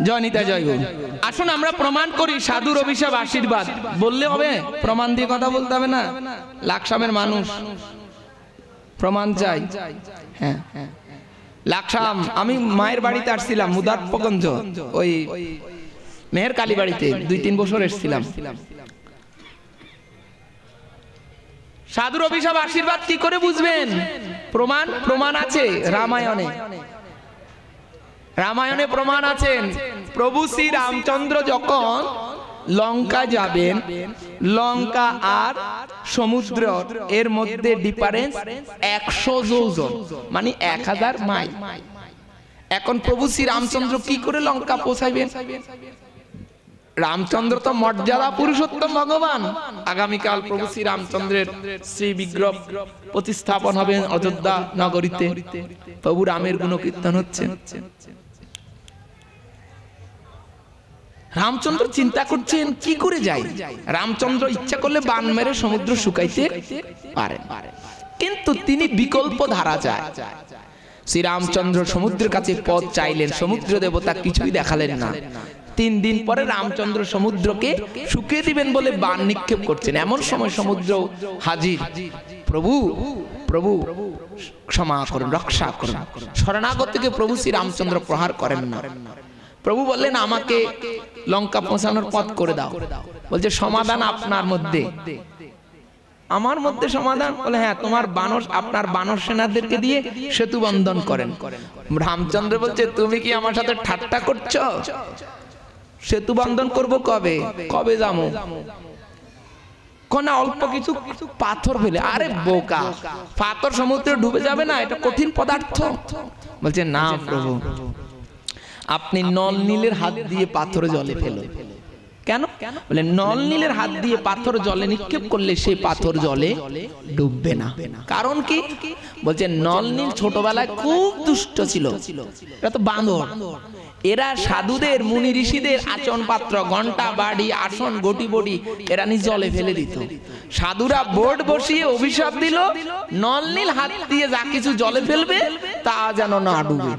জয়নিতা জয় গো। আসুন আমরা প্রমাণ করি সাধুর অভিশাপ আশীর্বাদ বললে হবে, প্রমাণ দিয়ে কথা বলতে হবে না। লাকসামের মানুষ প্রমাণ চাই। হ্যাঁ লাকসাম, আমি মায়ের বাড়িতে আসছিলাম মুদাতপগঞ্জ, ওই মেহের কালী বাড়িতে 2-3 বছর এসেছিলাম। সাধুর অভিশাপ আশীর্বাদ কি করে বুঝবেন? প্রমাণ প্রমাণ আছে রামায়ণে, রামায়ণে প্রমাণ আছেন। প্রভু শ্রী রামচন্দ্র যখন লঙ্কা যাবেন, লঙ্কা আর সমুদ্র এর মধ্যে ডিফারেন্স 100 যোজন, মানে 1000 মাইল। এখন প্রভু শ্রী রামচন্দ্র কি করে লঙ্কা পৌঁছাইবেন? রামচন্দ্র তো মর্যাদা পুরুষোত্তম ভগবান। আগামীকাল প্রভু শ্রী রামচন্দ্রের শ্রী বিগ্রহ প্রতিস্থাপন হবে অযোধ্যা নগরীতে। প্রভু রামের গুণকীর্তন হচ্ছে। রামচন্দ্র চিন্তা করছেন কি করে যাই। রামচন্দ্র ইচ্ছা করলে বান মেরে সমুদ্র শুকাইতে পারেন, কিন্তু তিনি বিকল্প ধারা চায়। শ্রী রামচন্দ্র সমুদ্রের কাছে পথ চাইলেন, সমুদ্র দেবতা কিছুই দেখালেন না। 3 দিন পরে রামচন্দ্র সমুদ্রকে শুকিয়ে দিবেন বলে বান নিক্ষেপ করছেন। এমন সময় সমুদ্র হাজির। প্রভু প্রভু ক্ষমা করুন, রক্ষা করুন। শরণাগতকে প্রভু শ্রী রামচন্দ্র প্রহার করেন না। প্রভু বললেন আমাকে লঙ্কা পৌঁছানোর পথ করে দাও। বলছে সমাধান আপনার মধ্যে। আমার মধ্যে সমাধান? বলে হ্যাঁ, তোমার বানর, আপনার বানর সেনাদেরকে দিয়ে সেতু বন্ধন করেন। রামচন্দ্র বলছে তুমি কি আমার সাথে ঠাট্টা করছো? সেতু বন্ধন করব কবে? কবে যাবো? কোনা অল্প কিছু পাথর ফেলে। আরে বোকা, পাথর সমুদ্রে ডুবে যাবে না, এটা কঠিন পদার্থ। বলছে না প্রভু, আপনি নল নীলের হাত দিয়ে পাথর জলে ফেলো। কেন? বলে নল নীলের হাত দিয়ে পাথর জলে নিক্ষেপ করলে সেই পাথর জলে ডুববে না। কারণ কি? বলছে নল নীল ছোটবেলায় খুব দুষ্ট ছিল, এটা তো বাঁদর। এরা সাধুদের, মুনি ঋষিদের আচন পাত্র, ঘন্টা, বাড়ি, আসন, গটি বডি এরা নিজ জলে ফেলে দিত। সাধুরা বোর্ড বসিয়ে অভিশাপ দিল, নল নীল হাত দিয়ে যা কিছু জলে ফেলবে তা যেন না ডুবে।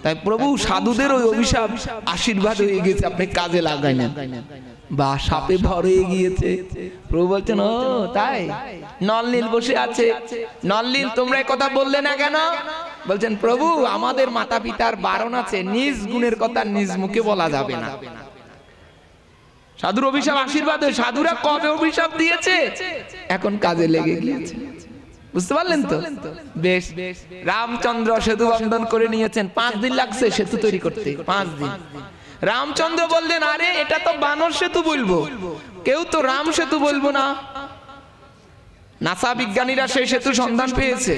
তাই প্রভু সাধুদের ওই অভিশাপ আশীর্বাদ হয়ে গেছে, আপনি কাজে লাগাই না। বা সাপে ভর হয়ে গিয়েছে। প্রভু বলছেন ও তাই? নল নীল বসে আছে। নল নীল তোমরা কথা বললে না কেন? বলছেন প্রভু আমাদের মাতা পিতার বারণ আছে, নিজ গুণের কথা নিজ মুখে বলা যাবে না। সাধুর অভিশাপ আশীর্বাদ হয়ে সাধুরা কবে অভিশাপ দিয়েছে, এখন কাজে লেগে গিয়েছে। বুঝতে পারলেন তো? বেশ। রামচন্দ্র সেতু বন্ধন করে নিয়েছেন। 5 দিন লাগছে সেতু তৈরি করতে, 5 দিন। রামচন্দ্র বললেন আরে এটা তো বানর সেতু বলবো, কেউ তো রাম সেতু বলবো না। নাসা বিজ্ঞানীরা সেই সেতু সন্ধান পেয়েছে।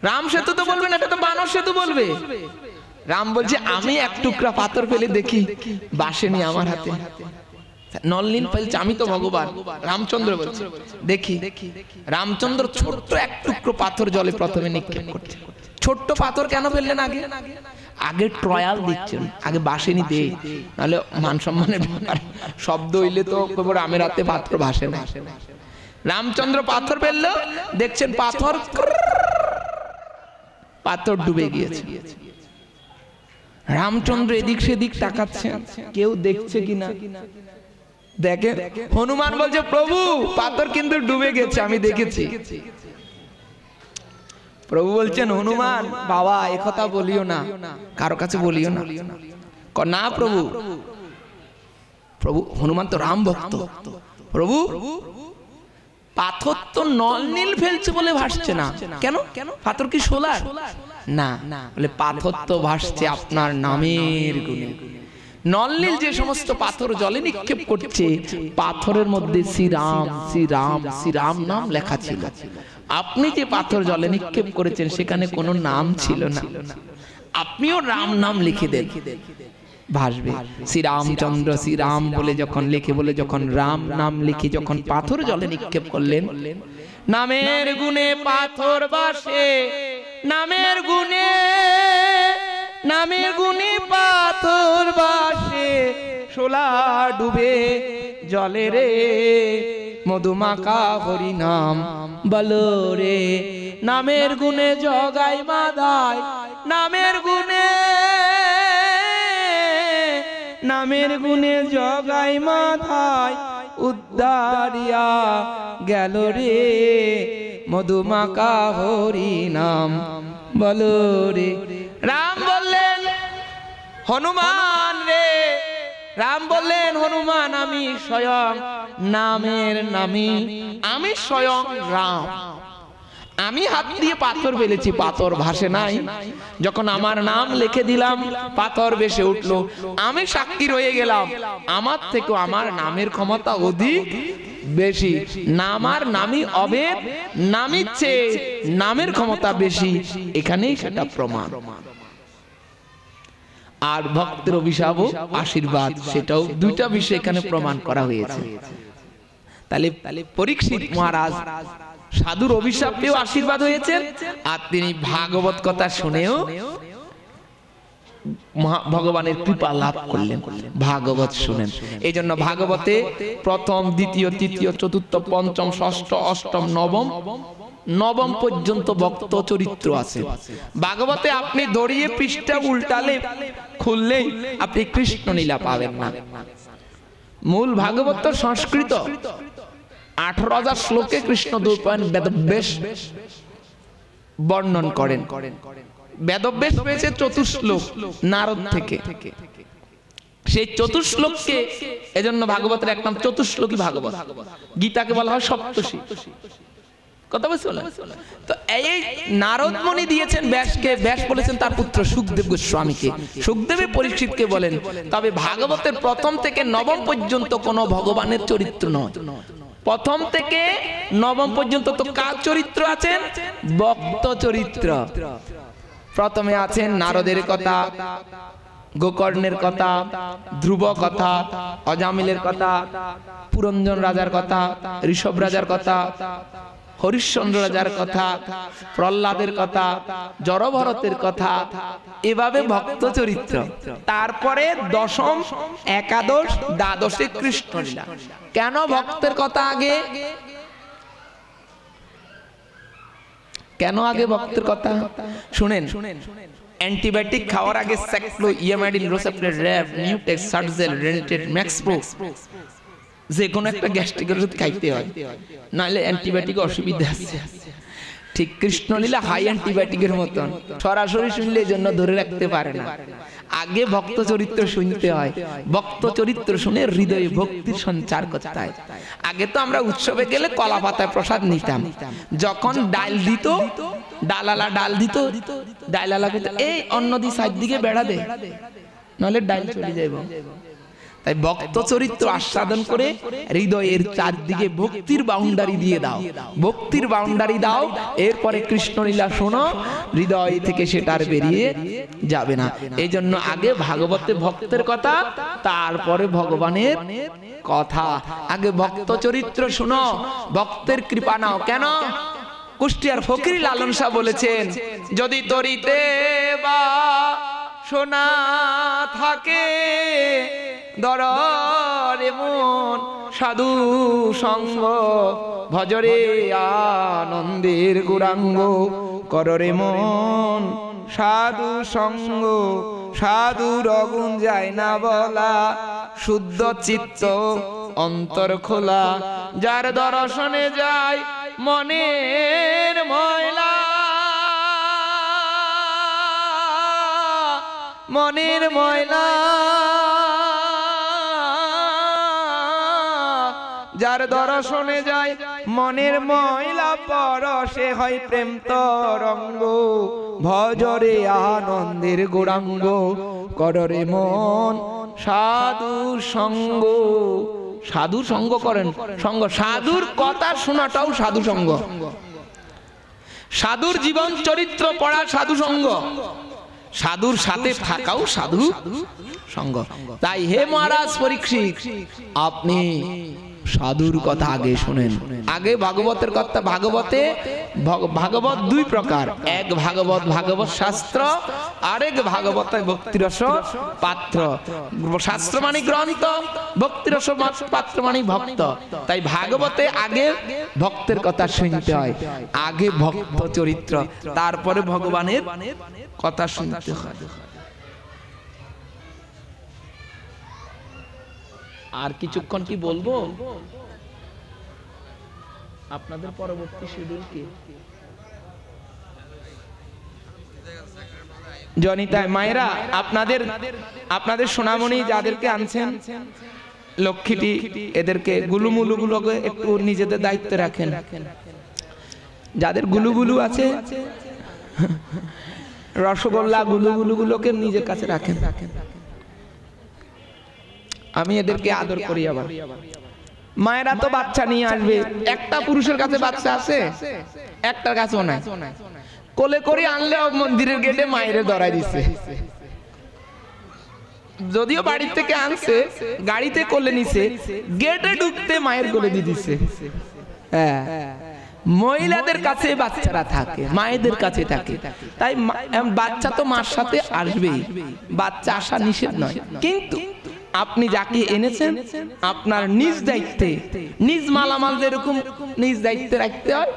রাম সেতু তো বলবে না, এটা তো বানর সেতু বলবে। রাম বলছে আমি এক টুকরা পাথর ফেলে দেখি, বাসেনি আমার হাতে। নল নীল ফেলছে, আমি তো ভগবান। রামচন্দ্র বলছে দেখি। রামচন্দ্র ছোট্ট এক টুকরো পাথর জলে প্রথমে নিক্ষেপ করছে। ছোট্ট পাথর কেন ফেললেন? আগে ট্রায়াল দিচ্ছেন, আগে বাসেনি দে, নাহলে মান সম্মানের ব্যাপার। শব্দ হইলে তো রামের হাতে পাথর ভাসে না। রামচন্দ্র পাথর ফেললো, দেখছেন পাথর ডুবে গিয়েছে। রামচন্দ্র এদিক সেদিক তাকাচ্ছেন, কেউ দেখছে কিনা। দেখে হনুমান বলছে প্রভু পাথর কিন্তু ডুবে গেছে, আমি দেখেছি। প্রভু বলছেন হনুমান বাবা একথা বলিও না, কারো কাছে বলিও না। না প্রভু, প্রভু হনুমান তো রাম ভক্ত। প্রভু পাথর তো নল নীল ফেলছে বলে ভাসছে না কেন? পাথর কি সোলার? না, বলে পাথর তো ভাসছে আপনার নামের গুণে। নল নীল যে সমস্ত পাথর জলে নিক্ষেপ করছে, পাথরের মধ্যে শ্রীরাম শ্রীরাম শ্রীরাম নাম লেখা ছিল। আপনি যে পাথর জলে নিক্ষেপ করেছেন সেখানে কোনো নাম ছিল না, আপনিও রাম নাম লিখে দেন, ভাসবে। শ্রীরামচন্দ্র শ্রীরাম বলে যখন লিখে, বলে যখন রাম নাম লিখে যখন পাথর জলে নিক্ষেপ করলেন, নামের গুণে পাথর ভাসে, নামের গুণে, নামের গুণে পাথর ভাসে, শোলা ডুবে জলে রে, মধুমাখা হরি নাম বলো রে। নামের গুণে জগাই মাদায়, নামের নামের গুণে জগাই মাথায় উদ্ধারিয়া গেল রে মধুমাকা হরি নাম বলো রে। রাম বললেন হনুমান রে, রাম বললেন হনুমান আমি স্বয়ং নামের নামী, আমি স্বয়ং রাম। আমি হাত দিয়ে পাথর ফেলেছি, পাথর ভাসে নাই। যখন আমার নাম লিখে দিলাম পাথর ভেসে উঠলো। আমি সাক্ষী রয়ে গেলাম, আমার থেকে আমার নামের ক্ষমতা অধিক বেশি। নামার নামী অভেদ, নামের চেয়ে নামের ক্ষমতা বেশি, এখানেই সেটা প্রমাণ। আর ভক্তের অভিশাপ ও আশীর্বাদ, সেটাও দুইটা বিষয় এখানে প্রমাণ করা হয়েছে। তাহলে পরীক্ষিত মহারাজ সাধুর অভিশাপ পেয়েও আশীর্বাদ হয়েছে, আর তিনি ভাগবত কথা শুনেও ভগবানের কৃপা লাভ করলেন। ভাগবত শুনেন, এই জন্য ভাগবতে প্রথম, দ্বিতীয়, তৃতীয়, চতুর্থ, পঞ্চম, ষষ্ঠ, অষ্টম, নবম পর্যন্ত ভক্ত চরিত্র আছে। ভাগবতে আপনি দড়িয়ে পৃষ্ঠা উল্টালে খুললেই আপনি কৃষ্ণ লীলা পাবেন না। মূল ভাগবত সংস্কৃত, 18,000 শ্লোকে কৃষ্ণ দ্বৈপায়ন বেদব্যাস বর্ণন করেন। বেদব্যাস পেয়েছে চতুশ্লোক নারদ থেকে। সেই চতুশ্লোককে, এজন্য ভাগবতের এক নাম চতুশ্লোকী ভাগবত। গীতাকে বলা হয় সপ্তর্ষি। কথা বুঝতে পারলেন? তো এই নারদ মুনি দিয়েছেন ব্যাসকে, ব্যাস বলেছেন তার পুত্র সুখদেব গোস্বামীকে, সুখদেব পরীক্ষিতকে বলেন। তবে ভাগবতের প্রথম থেকে নবম পর্যন্ত কোনো ভগবানের চরিত্র নয়। প্রথম থেকে নবম পর্যন্ত তো কার চরিত্র আছেন? ভক্ত চরিত্র। প্রথমে আছেন নারদের কথা, গোকর্ণের কথা, ধ্রুব কথা, অজামিলের কথা, পুরঞ্জন রাজার কথা, ঋষভ রাজার কথা, হরিশ্চন্দ্র রাজার কথা, প্রহ্লাদের কথা, জড়ভরতের কথা, এভাবে ভক্ত চরিত্র। তারপরে দশম, একাদশ, দ্বাদশে কৃষ্ণ লীলা। কেন ভক্তের কথা আগে? কেন আগে ভক্তের কথা? শুনেন, অ্যান্টিবায়োটিক খাওয়ার আগে সাইক্লোইয়ামাইডিন, রোসাপ্রেট, র্যাব, নিউটেক্স, সার্জেল, রেনিটেট, ম্যাক্সপ্রো, যে কোনো একটা গ্যাস্ট্রিকের ওষুধ খাইতে হয়, নাহলে অ্যান্টিবায়োটিক অসুবিধা আছে। ঠিক কৃষ্ণলীলা হাই অ্যান্টিবায়োটিকের মতন, সরাসরি শুনলে এই জন্য ধরে রাখতে পারে না। আগে ভক্ত চরিত্র শুনতে হয়, ভক্ত চরিত্র শুনে হৃদয়ে ভক্তির সঞ্চার করতে হয়। আগে তো আমরা উৎসবে গেলে কলা পাতায় প্রসাদ নিতাম, যখন ডাল দিত, ডালালা ডাল দিত, ডালালা এই অন্য দি সাইড দিকে বেড়া দে, নাহলে ডাল চলে যাইব। তাই ভক্ত চরিত্র আস্বাদন করে হৃদয়ের চারদিকে ভক্তির বাউন্ডারি দিয়ে দাও, ভক্তির বাউন্ডারি দাও, এরপরে কৃষ্ণলীলা শোনো, হৃদয় থেকে সেটার বেরিয়ে যাবে না। এই জন্য আগে ভাগবতে ভক্তের কথা, তারপরে ভগবানের কথা। আগে ভক্ত চরিত্র শুনো, ভক্তের কৃপা নাও। কেন? কুষ্টিয়ার ফকির লালন শাহ বলেছেন, যদি তরিতে বা শোনা থাকে দরে মন সাধু সঙ্গ, ভজরে আনন্দের গুরাঙ্গ, কররে মন সাধু সঙ্গ, সাধুর অগুণ যায় না বলা, শুদ্ধ চিত্ত অন্তর খোলা, যার দর্শনে যায় মনের ময়লা, মনের ময়লা, যার দর্শনে যায় মনের ময়লা, পরশে হয় প্রেম তরঙ্গ, ভজরে আনন্দের গৌরাঙ্গ, কররে মন সাধু সঙ্গ। সাধু সঙ্গ করেন, সঙ্গ, সাধুর কথা শোনাটাও সাধু সঙ্গ, সাধুর জীবন চরিত্র পড়া সাধু সঙ্গ, সাধুর সাথে থাকাও সাধু সঙ্গ। তাই হে মহারাজ পরীক্ষিত, আপনি সাধুর কথা আগে শুনেন। আগে ভাগবতের কথা। ভাগবতে ভাগবত দুই প্রকার, এক ভাগবত ভাগবত শাস্ত্র, আরেক ভাগবত ভক্তিরস পাত্র। শাস্ত্র মানে গ্রন্থ, ভক্তিরস পাত্র মানে ভক্ত। তাই ভাগবতে আগে ভক্তের কথা শুনতে হয়, আগে ভক্ত চরিত্র, তারপরে ভগবানের কথা শুনতে হয়। আর কিছুক্ষণ কি বলবো? আপনাদের পরবর্তী শিডিউল কি? জনিতা মায়েরা, আপনাদের সোনামণি যাদেরকে আনছেন, লক্ষ্মীটি, এদেরকে গুলুমুলুগুলোকে একটু নিজেদের দায়িত্বে রাখেন। যাদের গুলুগুলু আছে, রসগোল্লা গুলুগুলুগুলোকে নিজের কাছে রাখেন। আমি এদেরকে আদর করি। আবার মায়েরা তো বাচ্চা নিয়ে আসবে, একটা পুরুষের কাছে বাচ্চা আছে, একটার কাছেও নাই। কোলে করে আনলে মন্দিরের গেটে মায়ের ধরাই দিচ্ছে। যদিও বাড়ি থেকে আনছে, গাড়িতে কোলে নিছে, গেটে ঢুকতে মায়ের কোলে দিয়ে দিচ্ছে। হ্যাঁ, মহিলাদের কাছে বাচ্চারা থাকে, মায়েদের কাছে থাকে। তাই বাচ্চা তো মার সাথে আসবেই, বাচ্চা আসা নিষেধ নয়। কিন্তু আপনি যাকে এনেছেন আপনার নিজ দায়িত্বে, নিজ মালামাল যেরকম নিজ দায়িত্বে রাখতে হয়,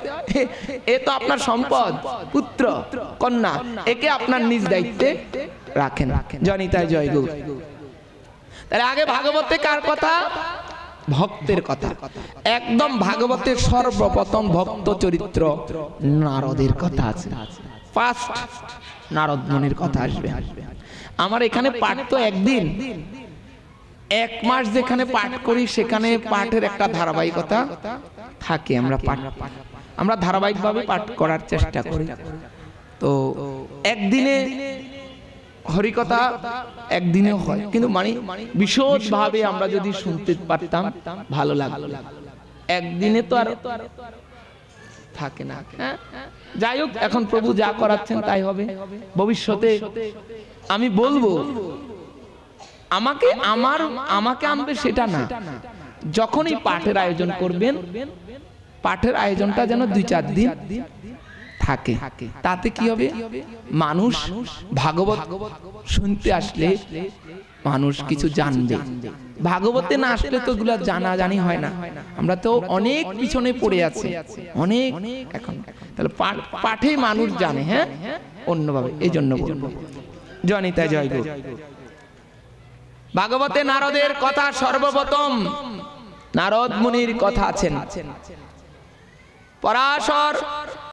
এ তো আপনার সম্পদ, পুত্র কন্যা, একে আপনার নিজ দায়িত্বে রাখেন। জনিতায় জয় গৌর। তাহলে আগে ভাগবতে কার কথা? ভক্তের কথা। একদম ভাগবতের সর্বপ্রথম ভক্ত চরিত্র নারদের কথা আছে। ফার্স্ট নারদ মুনির কথা আসবে। আমার এখানে পাঠ তো একদিন, 1 মাস যেখানে পাঠ করি সেখানে পাঠের একটা ধারাবাহিকতা থাকে। আমরা ধারাবাহিকভাবে পাঠ করার চেষ্টা করি। তো একদিনে হরিকথা একদিনেও হয়, কিন্তু মানে বিশদভাবে আমরা যদি শুনতে পারতাম ভালো লাগতো। একদিনে তো আর থাকে না। যাই হোক, এখন প্রভু যা করাচ্ছেন তাই হবে। ভবিষ্যতে আমি বলবো, আমাকে আনবে সেটা না। যখনই পাঠের আয়োজন করবেন, পাঠের আয়োজনটা যেন 2-4 দিন থাকে। তাতে কি হবে? মানুষ ভাগবত শুনতে আসলে মানুষ কিছু জানবে। ভাগবতে না আসলে তো এগুলো জানাজানি হয় না। আমরা তো অনেক পিছনে পড়ে আছি, অনেক। এখন তাহলে পাঠে মানুষ জানে, হ্যাঁ, অন্যভাবে। এই জন্য বলবো জনিতা জয় গো। ভাগবতে নারদের কথা সর্বপ্রথম নারদ মুনির কথা আছেন। পরাশর